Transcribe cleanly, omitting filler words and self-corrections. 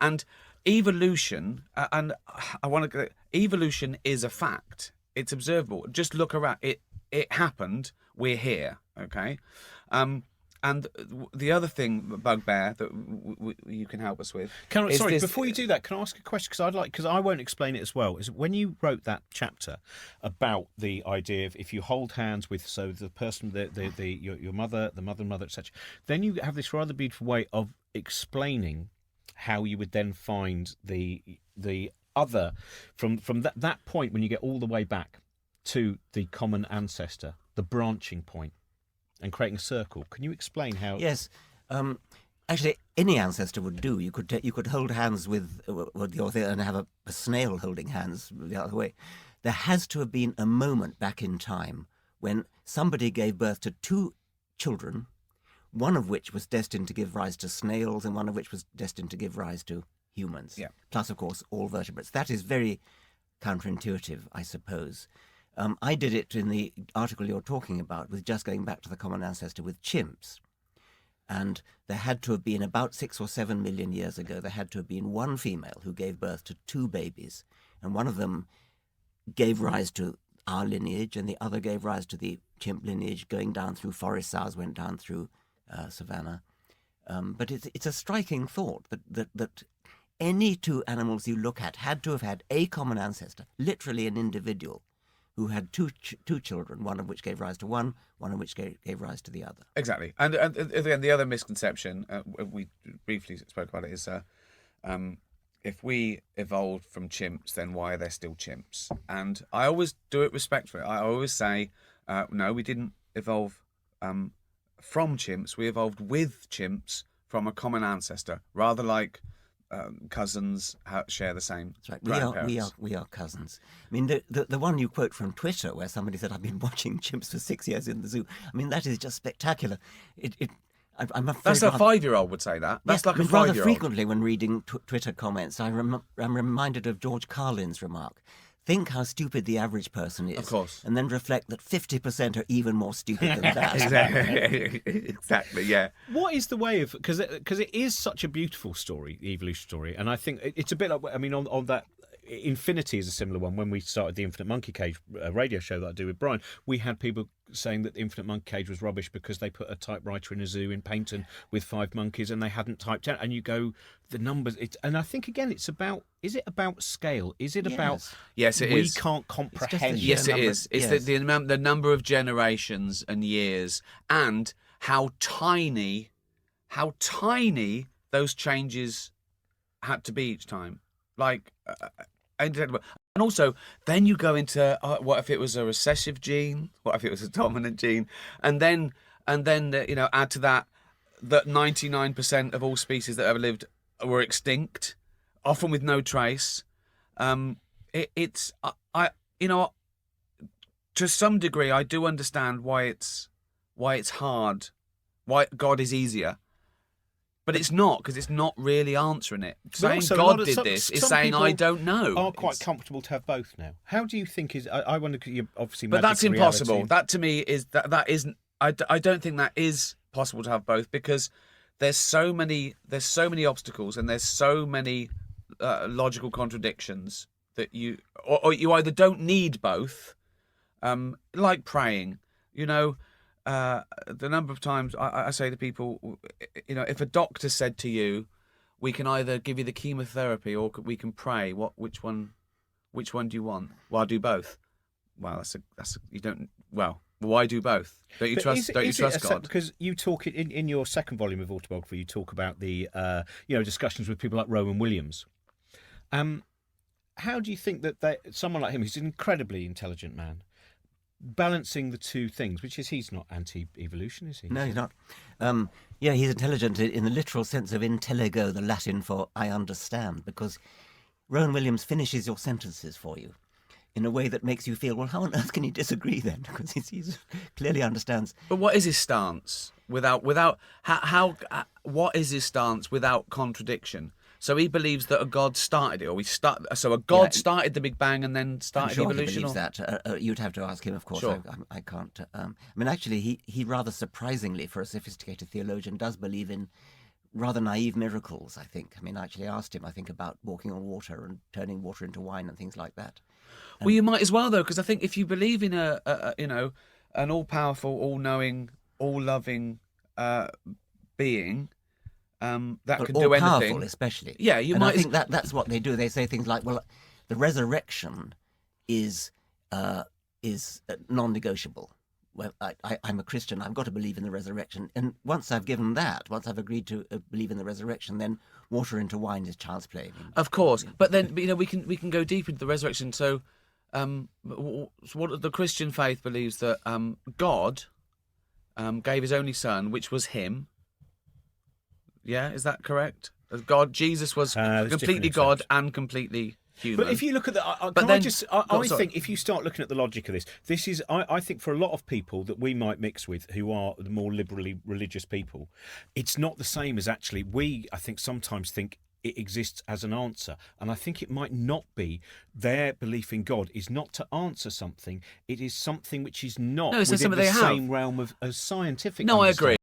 And evolution, and evolution is a fact. It's observable. Just look around. It happened. We're here. Okay. And the other thing, bugbear, that you can help us with. Before you do that, can I ask a question? Because I won't explain it as well. Is when you wrote that chapter about the idea of if you hold hands with the person, your mother, the mother, etc., then you have this rather beautiful way of explaining how you would then find the other from that point when you get all the way back to the common ancestor, the branching point, and creating a circle. Can you explain how? Yes. Actually, any ancestor would do. You could hold hands with your thing and have a snail holding hands the other way. There has to have been a moment back in time when somebody gave birth to two children, one of which was destined to give rise to snails and one of which was destined to give rise to humans. Yeah. Plus, of course, all vertebrates. That is very counterintuitive, I suppose. I did it in the article you're talking about with just going back to the common ancestor with chimps. And there had to have been about 6 or 7 million years ago, there had to have been one female who gave birth to two babies. And one of them gave rise to our lineage and the other gave rise to the chimp lineage going down through forests. Ours went down through savannah. But it's a striking thought that any two animals you look at had to have had a common ancestor, literally an individual, who had two children, one of which gave rise to one of which gave rise to the other. Exactly. And again, the other misconception, we briefly spoke about it, is if we evolved from chimps, then why are there still chimps? And I always do it respectfully. I always say, no, we didn't evolve from chimps. We evolved with chimps from a common ancestor, rather like cousins share the same. That's right. We are cousins. I mean, the one you quote from Twitter, where somebody said, "I've been watching chimps for 6 years in the zoo." I mean, that is just spectacular. That's a 5-year-old would say that. That's like a 5-year-old. Rather frequently, when reading Twitter comments, I'm reminded of George Carlin's remark. Think how stupid the average person is. Of course. And then reflect that 50% are even more stupid than that. Exactly, yeah. What is the way of... Because it is such a beautiful story, the evolution story, and I think it's a bit like... I mean, on that... Infinity is a similar one. When we started the Infinite Monkey Cage radio show that I do with Brian, we had people saying that the Infinite Monkey Cage was rubbish because they put a typewriter in a zoo in Paynton with 5 monkeys and they hadn't typed out. And you go, the numbers... and I think, again, it's about... Is it about scale? Is it about... Yes, it is. We can't comprehend. Yes, it is. It's the number of generations and years and how tiny those changes had to be each time. Like... and also, then you go into what if it was a recessive gene? What if it was a dominant gene? And then add to that 99% of all species that ever lived were extinct, often with no trace. To some degree, I do understand why it's hard, why God is easier. But it's not, because it's not really answering it. Saying God did this is saying I don't know. Are quite comfortable to have both now. How do you think is? I wonder. You obviously. But that's impossible. That to me is that isn't. I don't think that is possible to have both, because there's so many obstacles and there's so many logical contradictions that you either don't need both, like praying. The number of times I say to people, if a doctor said to you, we can either give you the chemotherapy or we can pray, which one do you want? Well, I'll do both. Well, why do both? Don't you trust God? Because you talk in your second volume of autobiography, you talk about the discussions with people like Rowan Williams. How do you think that someone like him, who's an incredibly intelligent man, balancing the two things, which is he's not anti-evolution, is he? No, he's not. He's intelligent in the literal sense of intelligo, the Latin for I understand, because Rowan Williams finishes your sentences for you in a way that makes you feel, well, how on earth can he disagree then? Because he clearly understands. But what is his stance without what is his stance without contradiction? So he believes that a God started it, started the Big Bang and then started evolution. He believes that. You'd have to ask him, of course. Sure. I can't. Actually, he rather surprisingly, for a sophisticated theologian, does believe in rather naive miracles, I think. I mean, I actually asked him, I think, about walking on water and turning water into wine and things like that. Well, you might as well, though, because I think if you believe in an all-powerful, all-knowing, all-loving being that can do all-powerful, anything, especially. Yeah, you and might. I think that's what they do. They say things like, "Well, the resurrection is non-negotiable. Well, I'm a Christian. I've got to believe in the resurrection. And once I've given that, once I've agreed to believe in the resurrection, then water into wine is child's play." I mean, Of course, but then we can go deep into the resurrection. So, what the Christian faith believes that God gave His only Son, which was Him. Yeah, is that correct? Jesus was completely God and completely human. But if you look at the, I think if you start looking at the logic of this is, I think for a lot of people that we might mix with who are the more liberally religious people, it's not the same as actually I think sometimes think it exists as an answer, and I think it might not be. Their belief in God is not to answer something; it is something which is not within the same realm of scientific. No, I agree.